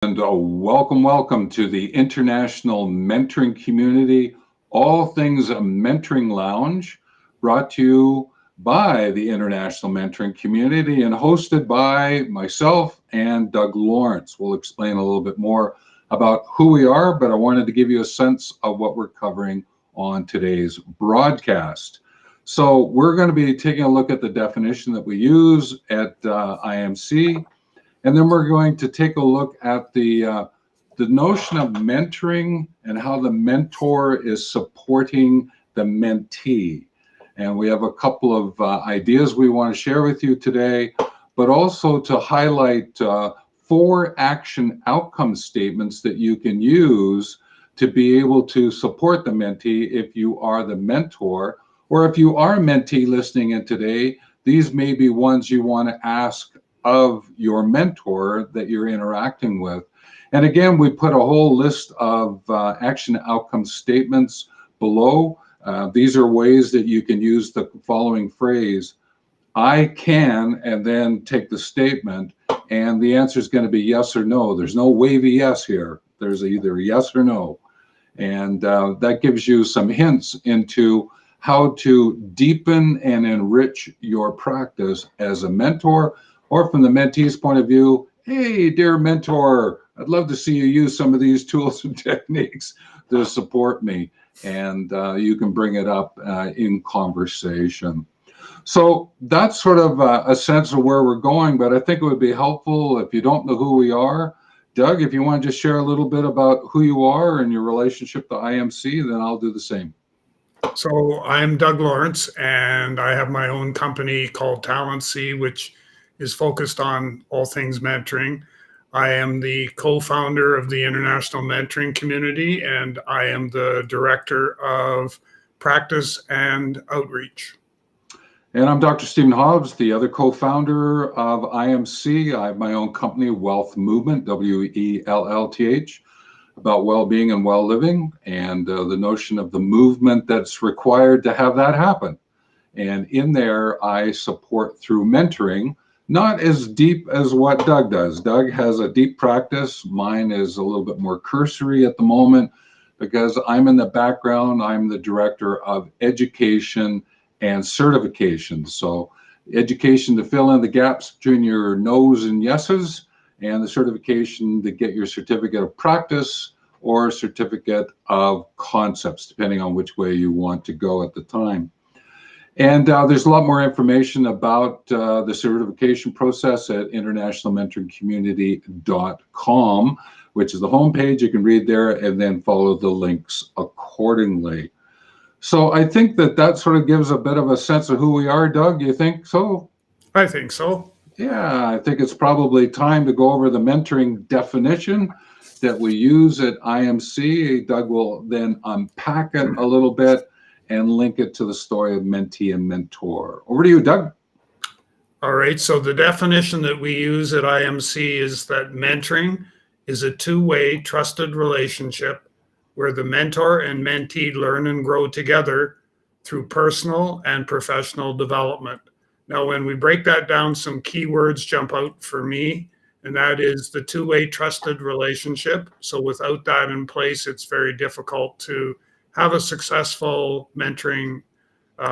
And welcome to the International Mentoring Community, all things a mentoring lounge, brought to you by the International Mentoring Community and hosted by myself and Doug Lawrence. We'll explain a little bit more about who we are, but I wanted to give you a sense of what we're covering on today's broadcast. So we're going to be taking a look at the definition that we use at IMC. And then we're going to take a look at the notion of mentoring and how the mentor is supporting the mentee. And we have a couple of ideas we want to share with you today, but also to highlight 4 action outcome statements that you can use to be able to support the mentee if you are the mentor, or if you are a mentee listening in today, these may be ones you want to ask of your mentor that you're interacting with. And again, we put a whole list of action outcome statements below. These are ways that you can use the following phrase, I can, and then take the statement, and the answer is going to be yes or no. There's no wavy yes here. There's either yes or no. And that gives you some hints into how to deepen and enrich your practice as a mentor, or from the mentee's point of view, hey, dear mentor, I'd love to see you use some of these tools and techniques to support me. And you can bring it up in conversation. So that's sort of a sense of where we're going, but I think it would be helpful if you don't know who we are. Doug, if you want to just share a little bit about who you are and your relationship to IMC, then I'll do the same. So I'm Doug Lawrence, and I have my own company called Talentsea, which is focused on all things mentoring. I am the co-founder of the International Mentoring Community, and I am the director of practice and outreach. And I'm Dr. Stephen Hobbs, the other co-founder of IMC. I have my own company, Wealth Movement, WELLTH, about well-being and well-living, and the notion of the movement that's required to have that happen. And in there, I support through mentoring, not as deep as what Doug does. Doug has a deep practice. Mine is a little bit more cursory at the moment because I'm in the background. I'm the director of education and certification. So education to fill in the gaps between your no's and yeses, and the certification to get your certificate of practice or certificate of concepts, depending on which way you want to go at the time. And there's a lot more information about the certification process at internationalmentoringcommunity.com, which is the homepage. You can read there and then follow the links accordingly. So I think that sort of gives a bit of a sense of who we are. Doug, you think so? I think so. Yeah, I think it's probably time to go over the mentoring definition that we use at IMC. Doug will then unpack it a little bit and link it to the story of mentee and mentor. Over to you, Doug. All right, so the definition that we use at IMC is that mentoring is a two-way trusted relationship where the mentor and mentee learn and grow together through personal and professional development. Now, when we break that down, some key words jump out for me, and that is the two-way trusted relationship. So without that in place, it's very difficult to have a successful mentoring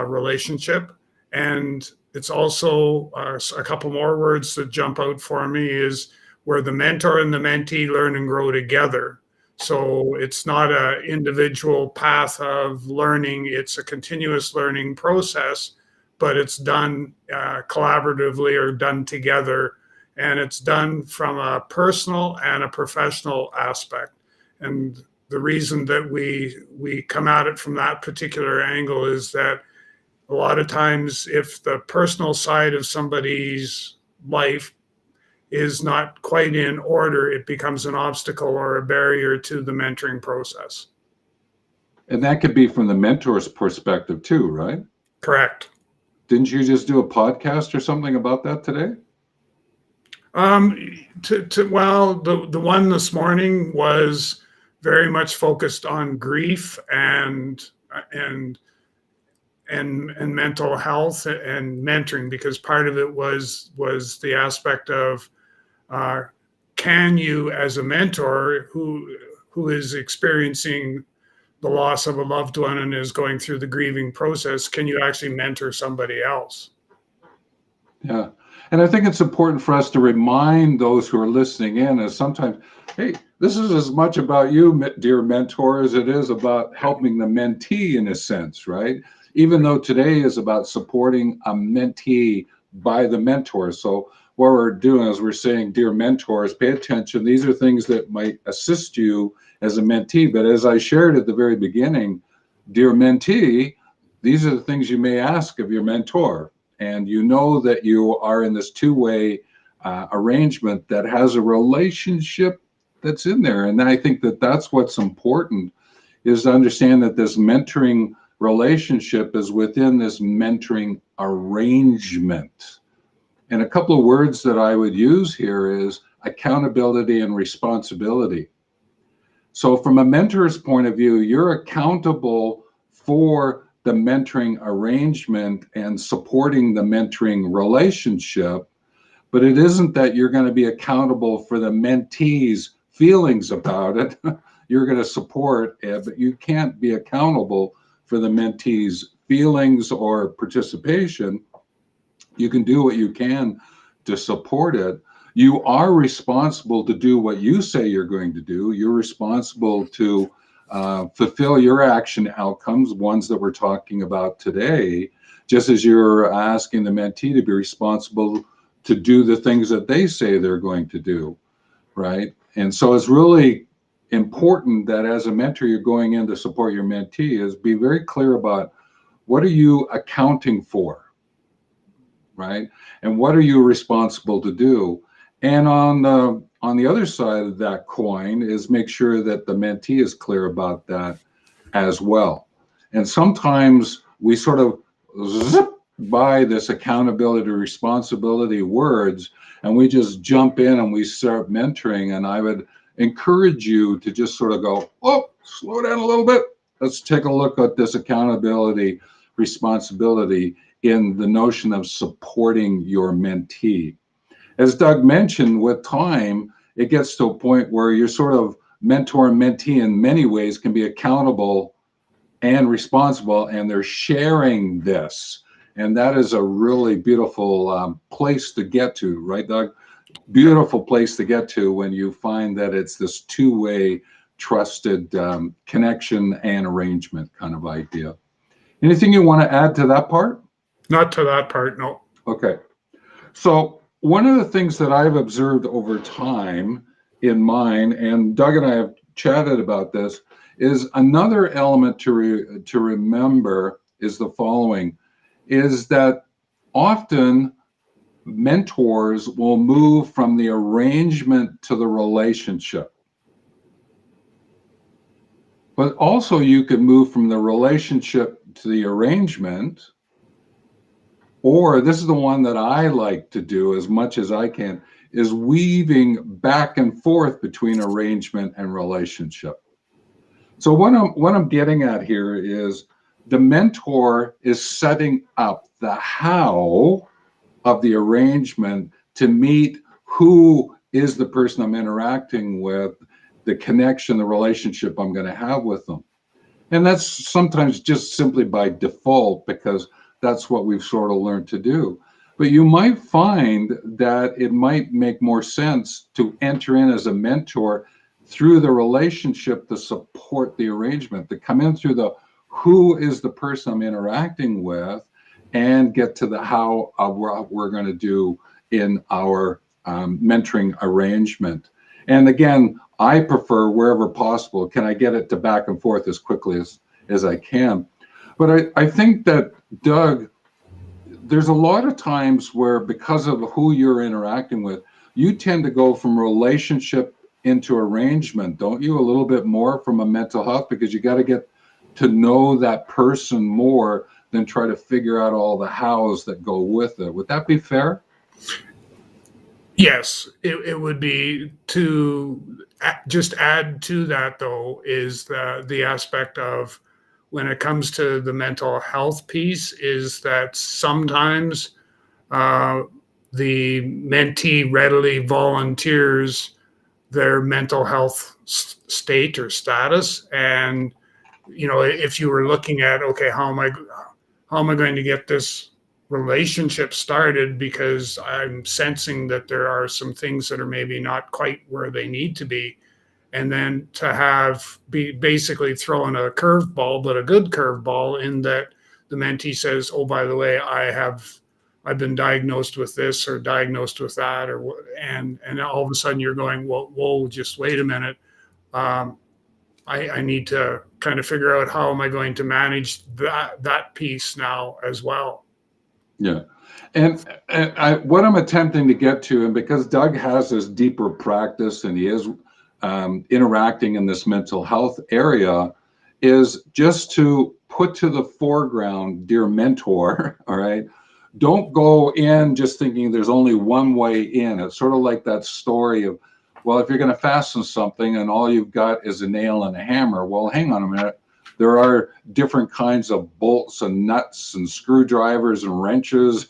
relationship. And it's also a couple more words that jump out for me is where the mentor and the mentee learn and grow together. So it's not an individual path of learning, it's a continuous learning process, but it's done collaboratively or done together. And it's done from a personal and a professional aspect. And the reason that we come at it from that particular angle is that a lot of times if the personal side of somebody's life is not quite in order, it becomes an obstacle or a barrier to the mentoring process. And that could be from the mentor's perspective too, right? Correct. Didn't you just do a podcast or something about that today? Well, the one this morning was very much focused on grief and mental health and mentoring, because part of it was the aspect of can you, as a mentor who is experiencing the loss of a loved one and is going through the grieving process, can you actually mentor somebody else? Yeah. And I think it's important for us to remind those who are listening in as sometimes, hey, this is as much about you, dear mentor, as it is about helping the mentee in a sense, right? Even though today is about supporting a mentee by the mentor. So what we're doing is we're saying, dear mentors, pay attention. These are things that might assist you as a mentee. But as I shared at the very beginning, dear mentee, these are the things you may ask of your mentor. And you know that you are in this two-way arrangement that has a relationship that's in there. And I think that that's what's important, is to understand that this mentoring relationship is within this mentoring arrangement. And a couple of words that I would use here is accountability and responsibility. So from a mentor's point of view, you're accountable for the mentoring arrangement and supporting the mentoring relationship, but it isn't that you're going to be accountable for the mentee's feelings about it. You're going to support it, but you can't be accountable for the mentee's feelings or participation. You can do what you can to support it. You are responsible to do what you say you're going to do. You're responsible to fulfill your action outcomes, ones that we're talking about today, just as you're asking the mentee to be responsible to do the things that they say they're going to do, right? And so it's really important that as a mentor, you're going in to support your mentee, is be very clear about what are you accounting for, right? And what are you responsible to do? And on the other side of that coin is make sure that the mentee is clear about that as well. And sometimes we sort of zip by this accountability, responsibility words, and we just jump in and we start mentoring. And I would encourage you to just sort of go, oh, slow down a little bit. Let's take a look at this accountability, responsibility in the notion of supporting your mentee. As Doug mentioned, with time, it gets to a point where you're sort of mentor and mentee in many ways can be accountable and responsible, and they're sharing this. And that is a really beautiful place to get to, right, Doug? Beautiful place to get to when you find that it's this two-way trusted connection and arrangement kind of idea. Anything you want to add to that part? Not to that part, no. Okay. So one of the things that I've observed over time in mine, and Doug and I have chatted about this, is another element to remember is the following, is that often mentors will move from the arrangement to the relationship. But also you can move from the relationship to the arrangement, or this is the one that I like to do as much as I can, is weaving back and forth between arrangement and relationship. So what I'm getting at here is the mentor is setting up the how of the arrangement to meet who is the person I'm interacting with, the connection, the relationship I'm going to have with them. And that's sometimes just simply by default because that's what we've sort of learned to do. But you might find that it might make more sense to enter in as a mentor through the relationship to support the arrangement, to come in through the who is the person I'm interacting with and get to the how of what we're going to do in our mentoring arrangement. And again, I prefer wherever possible, can I get it to back and forth as quickly as I can. But I think that, Doug, there's a lot of times where because of who you're interacting with, you tend to go from relationship into arrangement, don't you? A little bit more from a mental health, because you got to get to know that person more than try to figure out all the hows that go with it. Would that be fair? Yes, it would be. To just add to that, though, is the aspect of when it comes to the mental health piece is that sometimes the mentee readily volunteers their mental health state or status. And, if you were looking at, okay, how am I going to get this relationship started, because I'm sensing that there are some things that are maybe not quite where they need to be. And then to be basically throwing a curveball, but a good curveball, in that the mentee says, oh, by the way, I've been diagnosed with this or diagnosed with that, and all of a sudden you're going, well, whoa, just wait a minute. I need to kind of figure out, how am I going to manage that piece now as well. Yeah. And what I'm attempting to get to, and because Doug has this deeper practice and he is interacting in this mental health area, is just to put to the foreground, dear mentor, all right, don't go in just thinking there's only one way in. It's sort of like that story of, well, if you're going to fasten something and all you've got is a nail and a hammer, well, hang on a minute. There are different kinds of bolts and nuts and screwdrivers and wrenches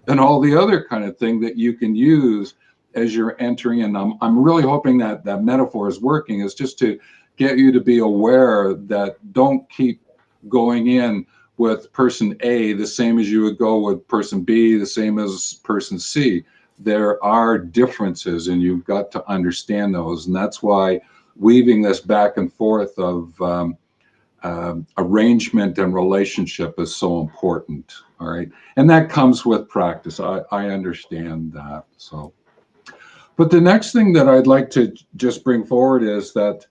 and all the other kind of thing that you can use as you're entering in. I'm really hoping that that metaphor is working, is just to get you to be aware that don't keep going in with person A the same as you would go with person B, the same as person C. There are differences, and you've got to understand those. And that's why weaving this back and forth of arrangement and relationship is so important. All right. And that comes with practice. I understand that. So, but the next thing that I'd like to just bring forward is that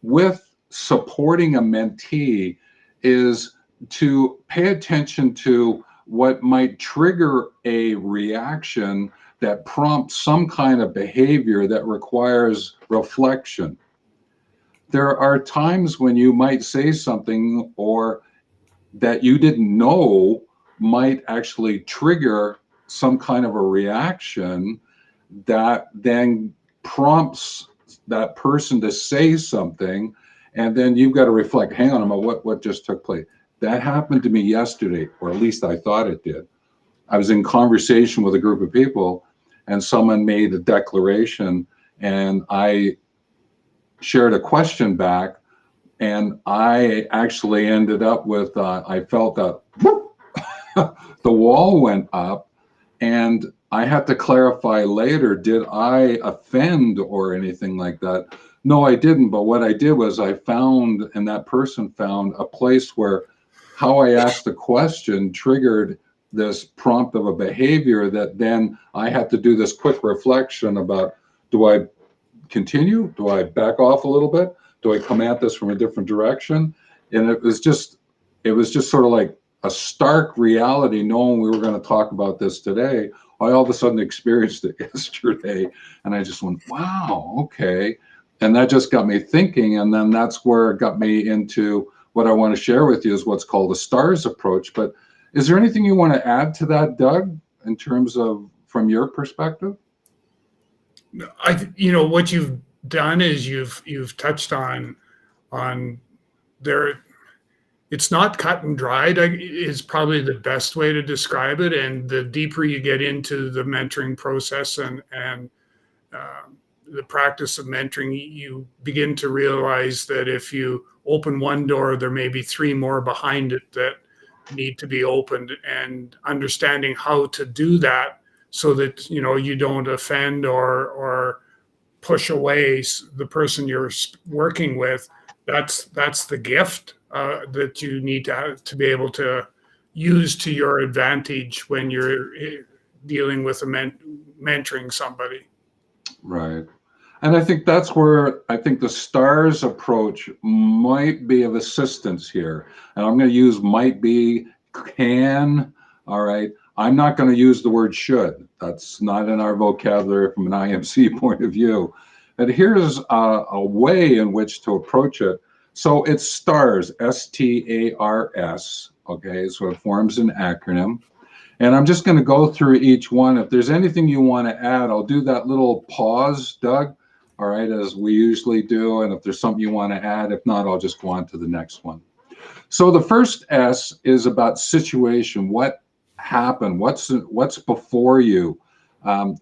with supporting a mentee is to pay attention to what might trigger a reaction that prompts some kind of behavior that requires reflection. There are times when you might say something or that you didn't know might actually trigger some kind of a reaction that then prompts that person to say something, and then you've got to reflect, hang on a minute, what just took place? That happened to me yesterday, or at least I thought it did. I was in conversation with a group of people and someone made a declaration, and I shared a question back, and I actually ended up with, I felt that the wall went up, and I had to clarify later, did I offend or anything like that? No, I didn't. But what I did was I found, and that person found, a place where how I asked the question triggered this prompt of a behavior that then I had to do this quick reflection about, do I continue? Do I back off a little bit? Do I come at this from a different direction? And it was just sort of like a stark reality, knowing we were going to talk about this today. I all of a sudden experienced it yesterday, and I just went, wow, okay. And that just got me thinking, and then that's where it got me into what I want to share with you, is what's called the STARS approach. But is there anything you want to add to that, Doug, in terms of from your perspective? What you've done is you've touched on there. It's not cut and dried is probably the best way to describe it. And the deeper you get into the mentoring process and the practice of mentoring, you begin to realize that if you open one door, there may be three more behind it that need to be opened, and understanding how to do that so that you don't offend or push away the person you're working with. That's the gift that you need to be able to use to your advantage when you're dealing with mentoring somebody. Right. And I think that's where I think the STARS approach might be of assistance here. And I'm going to use might be, can, all right. I'm not going to use the word should. That's not in our vocabulary from an IMC point of view. But here's a way in which to approach it. So it's STARS, S-T-A-R-S, okay, so it forms an acronym. And I'm just going to go through each one. If there's anything you want to add, I'll do that little pause, Doug, all right, as we usually do. And if there's something you want to add, if not, I'll just go on to the next one. So the first S is about situation. What happened? What's before you?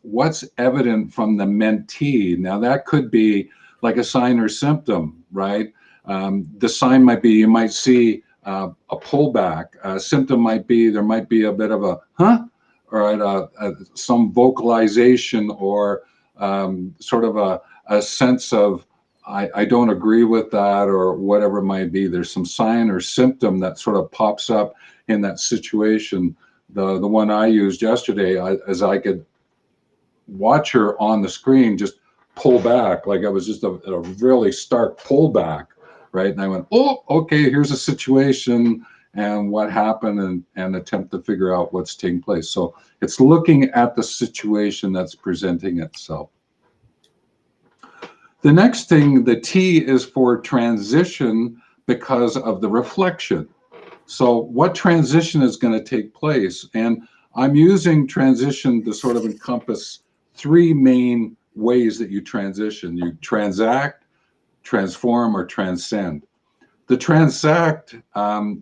What's evident from the mentee? Now, that could be like a sign or symptom, right? The sign might be you might see a pullback. A symptom might be there might be a bit of a huh, or some vocalization or sort of a sense of I don't agree with that or whatever it might be. There's some sign or symptom that sort of pops up in that situation. The one I used yesterday, as I could watch her on the screen just pull back, like it was just a really stark pullback, right? And I went, oh, okay, here's a situation and what happened, and attempt to figure out what's taking place. So it's looking at the situation that's presenting itself. The next thing, the T is for transition because of the reflection. So what transition is going to take place? And I'm using transition to sort of encompass three main ways that you transition. You transact, transform, or transcend. The transact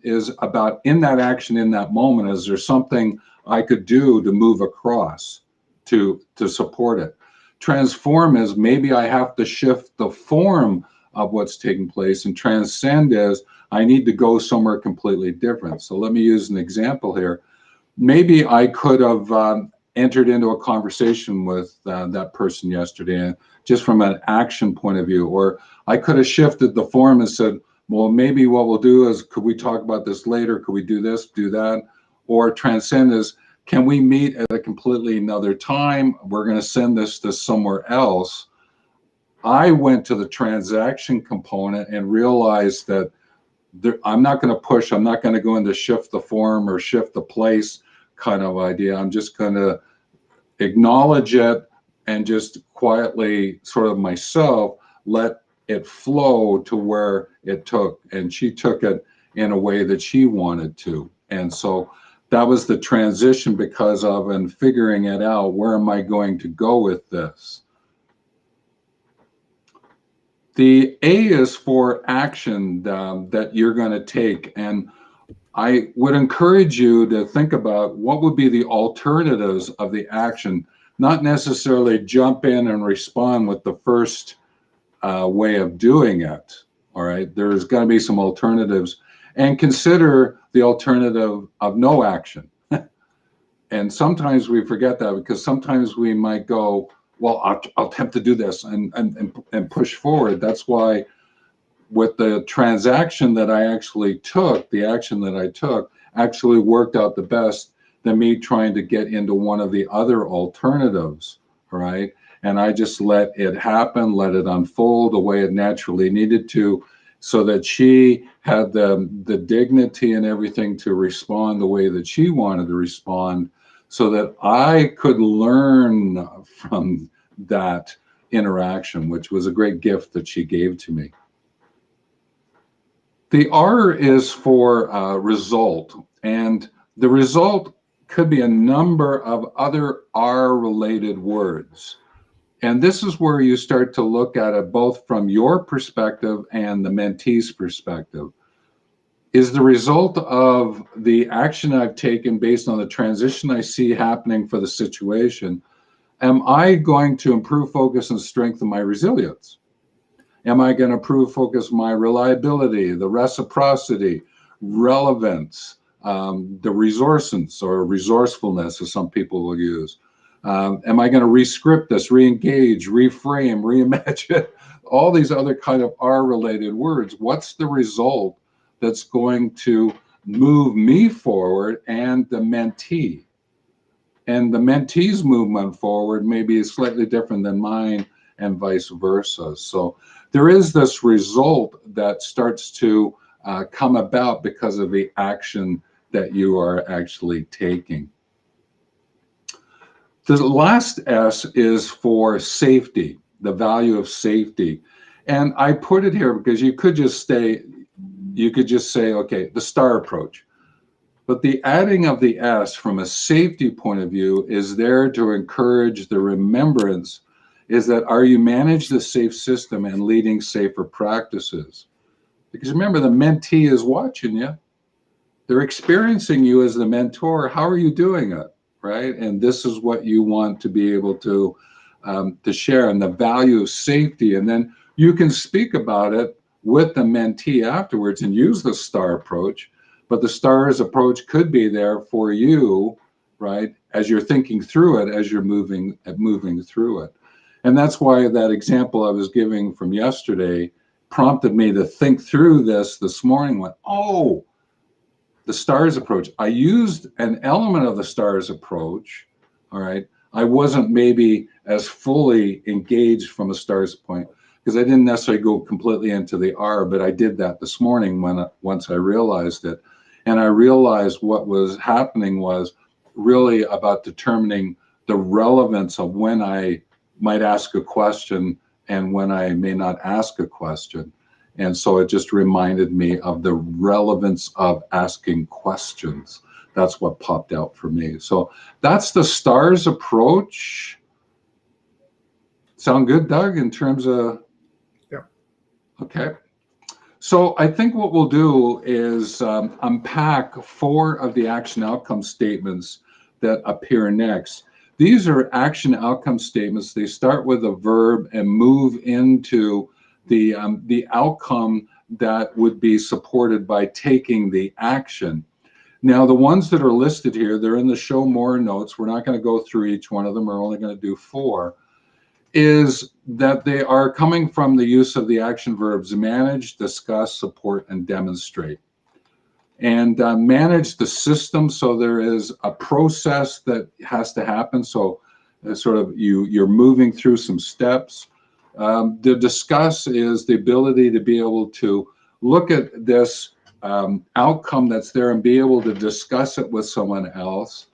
is about in that action, in that moment, is there something I could do to move across to support it? Transform is maybe I have to shift the form of what's taking place, and transcend is I need to go somewhere completely different. So let me use an example here. Maybe I could have entered into a conversation with that person yesterday, just from an action point of view, or I could have shifted the form and said, well, maybe what we'll do is, could we talk about this later? Could we do this, do that? Or transcend is, can we meet at a completely another time? We're going to send this to somewhere else. I went to the transaction component and realized that I'm not going to push. I'm not going to go into shift the form or shift the place kind of idea. I'm just going to acknowledge it and just quietly, sort of myself, let it flow to where it took. And she took it in a way that she wanted to. And so that was the transition because of and figuring it out. Where am I going to go with this? The A is for action that you're going to take. And I would encourage you to think about what would be the alternatives of the action, not necessarily jump in and respond with the first way of doing it. All right, there's going to be some alternatives, and consider the alternative of no action. And sometimes we forget that, because sometimes we might go, well, I'll attempt to do this and push forward. That's why with the transaction that I actually took, the action that I took actually worked out the best than me trying to get into one of the other alternatives, right? And I just let it happen, let it unfold the way it naturally needed to, so that she had the dignity and everything to respond the way that she wanted to respond, so that I could learn from that interaction, which was a great gift that she gave to me. The R is for result, and the result could be a number of other R-related words. And this is where you start to look at it both from your perspective and the mentee's perspective. Is the result of the action I've taken based on the transition I see happening for the situation, am I going to improve focus and strengthen my resilience? Am I going to improve focus, my reliability, the reciprocity, relevance, the resourcefulness, or resourcefulness, as some people will use? Am I going to re-script this, re-engage, reframe, reimagine, all these other kind of R-related words? What's the result that's going to move me forward and the mentee? And the mentee's movement forward may be slightly different than mine, and vice versa. So there is this result that starts to come about because of the action that you are actually taking. The last S is for safety, the value of safety. And I put it here because you could just say, okay, the STAR approach. But the adding of the S from a safety point of view is there to encourage the remembrance, is that are you manage the safe system and leading safer practices? Because remember, the mentee is watching you. They're experiencing you as the mentor. How are you doing it? right? And this is what you want to be able to share, and the value of safety. And then you can speak about it with the mentee afterwards and use the STAR approach. But the STARS approach could be there for you, right, as you're thinking through it, as you're moving through it. And that's why that example I was giving from yesterday prompted me to think through this morning. Went, oh, the STARS approach. I used an element of the STARS approach, all right. I wasn't maybe as fully engaged from a STARS point because I didn't necessarily go completely into the R, but I did that this morning once I realized it. And I realized what was happening was really about determining the relevance of when I might ask a question and when I may not ask a question. And so it just reminded me of the relevance of asking questions. That's what popped out for me. So that's the STARS approach. Sound good, Doug, in terms of? Yeah. Okay. So I think what we'll do is unpack 4 of the action outcome statements that appear next. These are action outcome statements. They start with a verb and move into the outcome that would be supported by taking the action. Now, the ones that are listed here, they're in the show more notes. We're not going to go through each one of them. We're only going to do 4. Is that they are coming from the use of the action verbs manage, discuss, support, and demonstrate. And manage the system, so there is a process that has to happen. So sort of you're moving through some steps. The discuss is the ability to be able to look at this outcome that's there and be able to discuss it with someone else.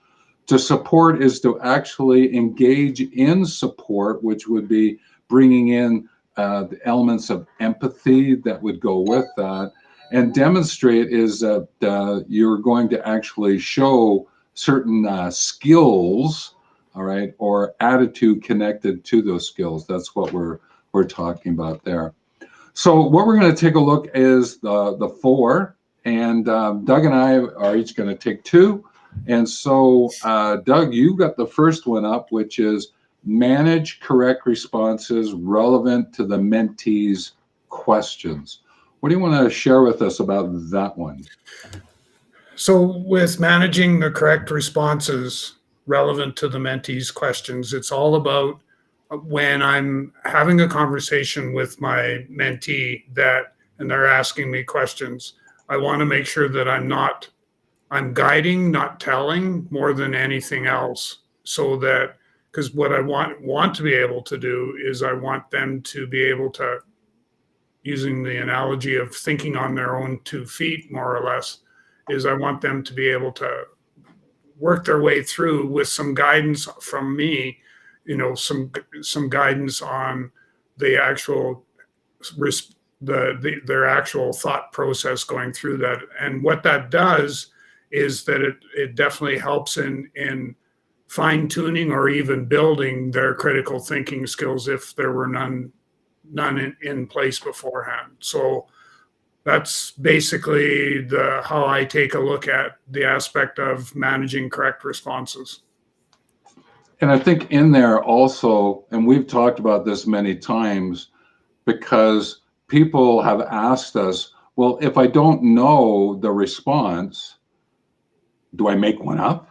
To support is to actually engage in support, which would be bringing in the elements of empathy that would go with that. And demonstrate is that you're going to actually show certain skills, all right, or attitude connected to those skills. That's what we're talking about there. So what we're going to take a look is the 4, and Doug and I are each going to take 2. And so, Doug, you got the first one up, which is manage correct responses relevant to the mentee's questions. What do you want to share with us about that one? So with managing the correct responses relevant to the mentee's questions, it's all about when I'm having a conversation with my mentee and they're asking me questions, I want to make sure that I'm guiding, not telling, more than anything else. So that, because what I want to be able to do is I want them to be able to, using the analogy of thinking on their own 2 feet, more or less, is I want them to be able to work their way through with some guidance from me, some guidance on the actual their actual thought process going through that. And what that does is that it definitely helps in fine tuning or even building their critical thinking skills if there were none in place beforehand. So that's basically how I take a look at the aspect of managing correct responses. And I think in there also, and we've talked about this many times, because people have asked us, well, if I don't know the response, do I make one up?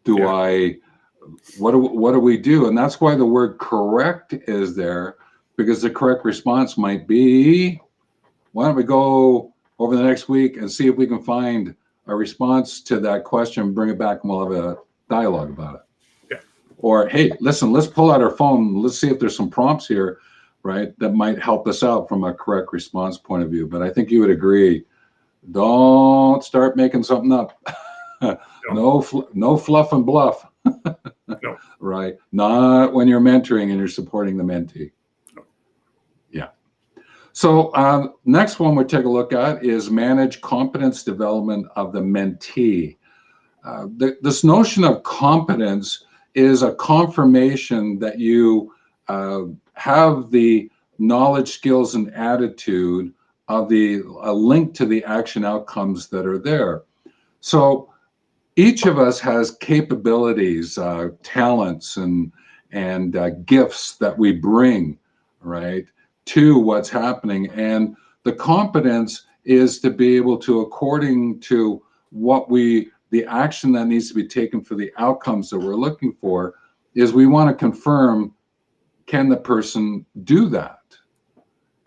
What do we do? And that's why the word correct is there, because the correct response might be, why don't we go over the next week and see if we can find a response to that question, bring it back, and we'll have a dialogue about it. Yeah. Or, hey, listen, let's pull out our phone. Let's see if there's some prompts here, right, that might help us out from a correct response point of view. But I think you would agree, don't start making something up. No fluff and bluff. No. Right. Not when you're mentoring and you're supporting the mentee. No. Yeah. So next one we'll take a look at is manage competence development of the mentee. This notion of competence is a confirmation that you have the knowledge, skills, and attitude of a link to the action outcomes that are there. So each of us has capabilities, talents, and gifts that we bring, right, to what's happening. And the competence is to be able to, according to the action that needs to be taken for the outcomes that we're looking for, is we want to confirm, can the person do that?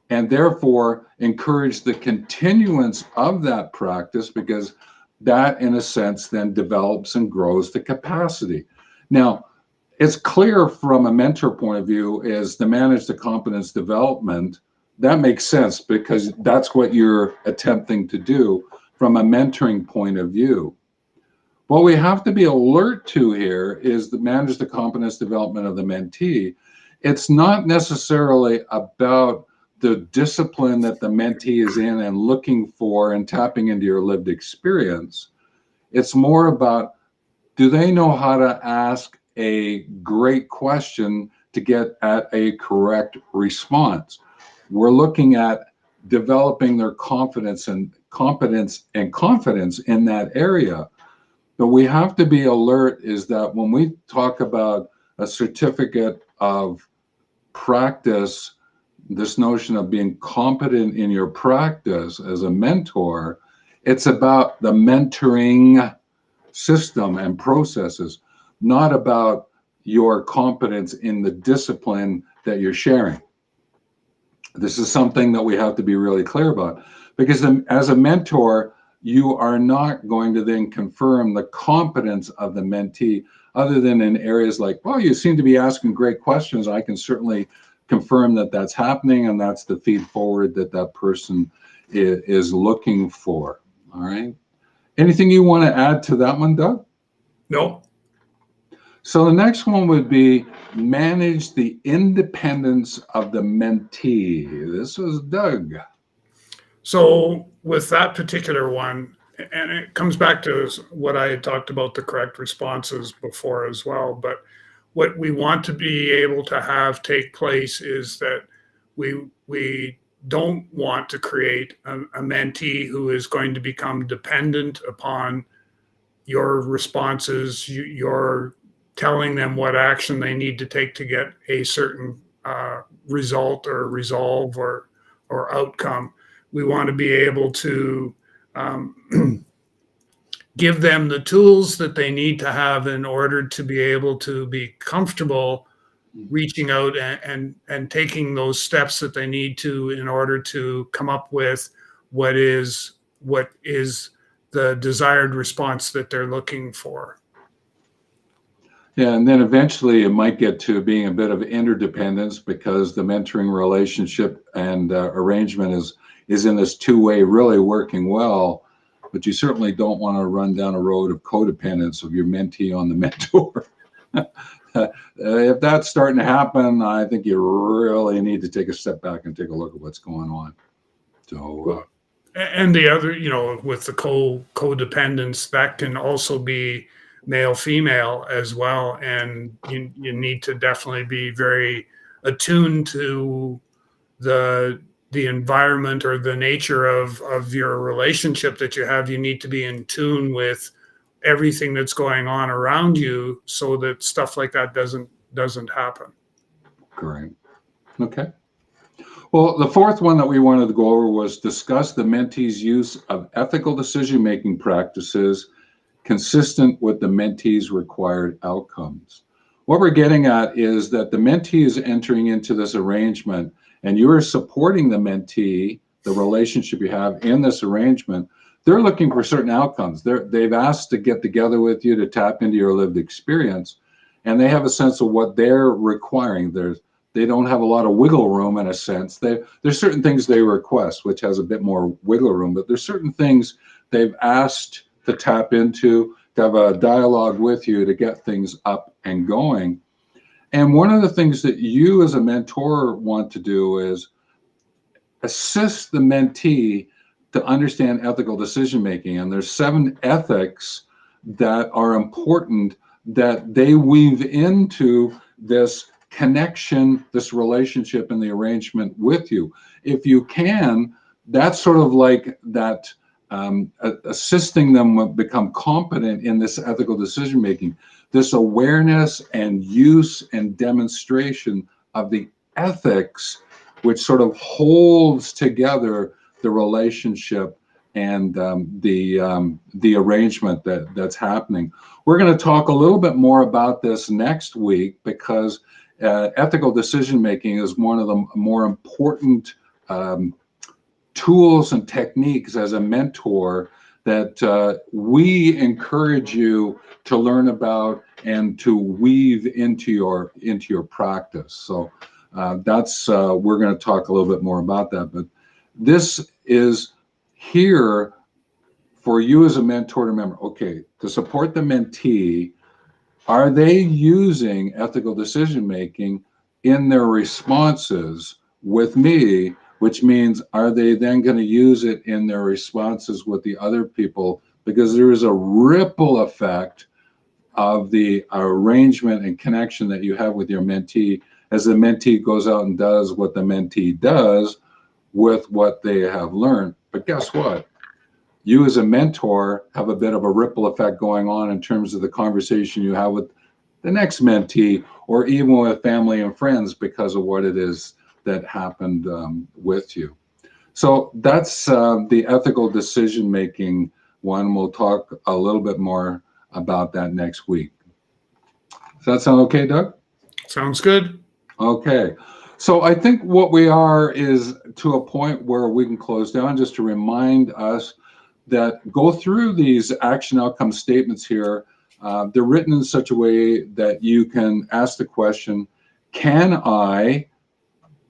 And therefore encourage the continuance of that practice, because that, in a sense, then develops and grows the capacity. Now, it's clear from a mentor point of view is to manage the competence development. That makes sense because that's what you're attempting to do from a mentoring point of view. What we have to be alert to here is to manage the competence development of the mentee. It's not necessarily about the discipline that the mentee is in and looking for and tapping into your lived experience. It's more about, do they know how to ask a great question to get at a correct response? We're looking at developing their confidence and competence and confidence in that area. But we have to be alert is that when we talk about a certificate of practice, this notion of being competent in your practice as a mentor, it's about the mentoring system and processes, not about your competence in the discipline that you're sharing. This is something that we have to be really clear about, because as a mentor, you are not going to then confirm the competence of the mentee other than in areas like, well, you seem to be asking great questions. I can certainly confirm that that's happening, and that's the feed forward that that person is looking for. All right. Anything you want to add to that one, Doug? No. So the next one would be manage the independence of the mentee. This was Doug. So with that particular one, and it comes back to what I had talked about, the correct responses before as well, but what we want to be able to have take place is that we don't want to create a mentee who is going to become dependent upon your responses, your telling them what action they need to take to get a certain result or resolve or outcome. We want to be able to give them the tools that they need to have in order to be able to be comfortable reaching out and taking those steps that they need to in order to come up with what is the desired response that they're looking for. Yeah, and then eventually it might get to being a bit of interdependence, because the mentoring relationship and arrangement is in this two-way, really working well. But you certainly don't want to run down a road of codependence of your mentee on the mentor. If that's starting to happen, I think you really need to take a step back and take a look at what's going on. So, and the other, with the codependence, that can also be male female as well, and you need to definitely be very attuned to the environment or the nature of your relationship that you have. You need to be in tune with everything that's going on around you so that stuff like that doesn't happen. Great. Okay. Well, the fourth one that we wanted to go over was discuss the mentee's use of ethical decision-making practices consistent with the mentee's required outcomes. What we're getting at is that the mentee is entering into this arrangement, and you're supporting the mentee, the relationship you have in this arrangement. They're looking for certain outcomes. They've asked to get together with you to tap into your lived experience, and they have a sense of what they're requiring. They don't have a lot of wiggle room in a sense. There's certain things they request, which has a bit more wiggle room, but there's certain things they've asked to tap into, to have a dialogue with you to get things up and going. And one of the things that you as a mentor want to do is assist the mentee to understand ethical decision making. And there's 7 ethics that are important that they weave into this connection, this relationship, and the arrangement with you. If you can, that's sort of like that assisting them become competent in this ethical decision making, this awareness and use and demonstration of the ethics, which sort of holds together the relationship and the arrangement that's happening. We're going to talk a little bit more about this next week, because ethical decision making is one of the more important tools and techniques as a mentor that we encourage you to learn about and to weave into your practice. So that's we're going to talk a little bit more about that. But this is here for you as a mentor to remember, okay, to support the mentee, are they using ethical decision making in their responses with me, which means are they then going to use it in their responses with the other people? Because there is a ripple effect of the arrangement and connection that you have with your mentee as the mentee goes out and does what the mentee does with what they have learned. But guess what? You as a mentor have a bit of a ripple effect going on in terms of the conversation you have with the next mentee, or even with family and friends, because of what it is that happened with you. So that's the ethical decision making one. We'll talk a little bit more about that next week. Does that sound okay, Doug? Sounds good. Okay. So I think what we are is to a point where we can close down, just to remind us that go through these action outcome statements here. They're written in such a way that you can ask the question, can I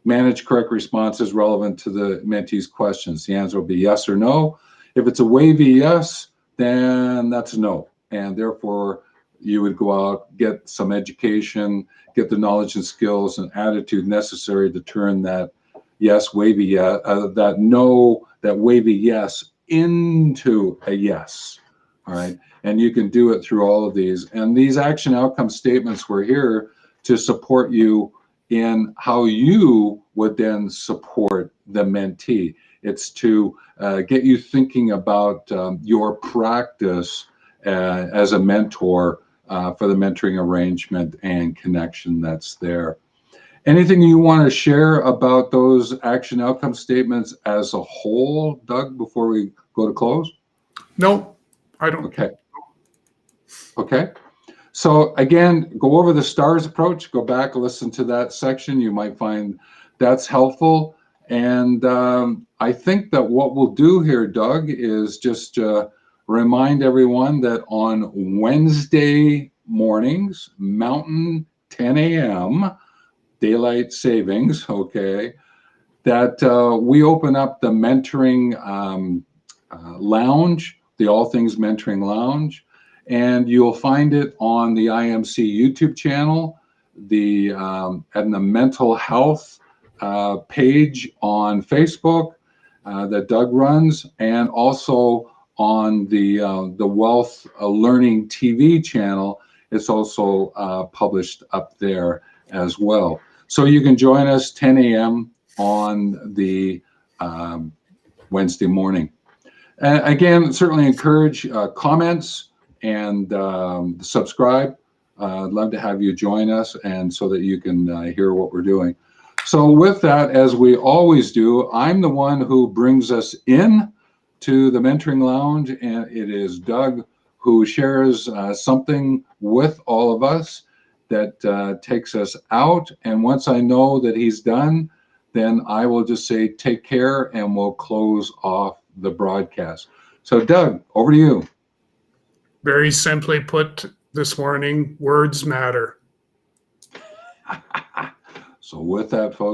manage correct responses relevant to the mentee's questions? The answer will be yes or no. If it's a wavy yes, then that's a no. And therefore, you would go out, get some education, get the knowledge and skills and attitude necessary to turn that yes, wavy yes, that no, that wavy yes into a yes. All right. And you can do it through all of these. And these action outcome statements were here to support you in how you would then support the mentee. It's to get you thinking about your practice as a mentor for the mentoring arrangement and connection that's there. Anything you want to share about those action outcome statements as a whole, Doug, before we go to close? No, I don't. Okay. Okay. So again, go over the STARS approach, go back, listen to that section. You might find that's helpful. And I think that what we'll do here, Doug, is just remind everyone that on Wednesday mornings, Mountain 10 a.m., daylight savings, okay, that we open up the mentoring lounge, the All Things Mentoring Lounge. And you'll find it on the IMC YouTube channel, and the mental health page on Facebook that Doug runs, and also on the Wealth Learning TV channel. It's also published up there as well. So you can join us 10 a.m. on the Wednesday morning. And again, certainly encourage comments and subscribe. I'd love to have you join us, and so that you can hear what we're doing. So with that, as we always do, I'm the one who brings us in to the Mentoring Lounge, and it is Doug who shares something with all of us that takes us out. And once I know that he's done, then I will just say take care, and we'll close off the broadcast. So Doug, over to you. Very simply put this morning, words matter. So with that, folks,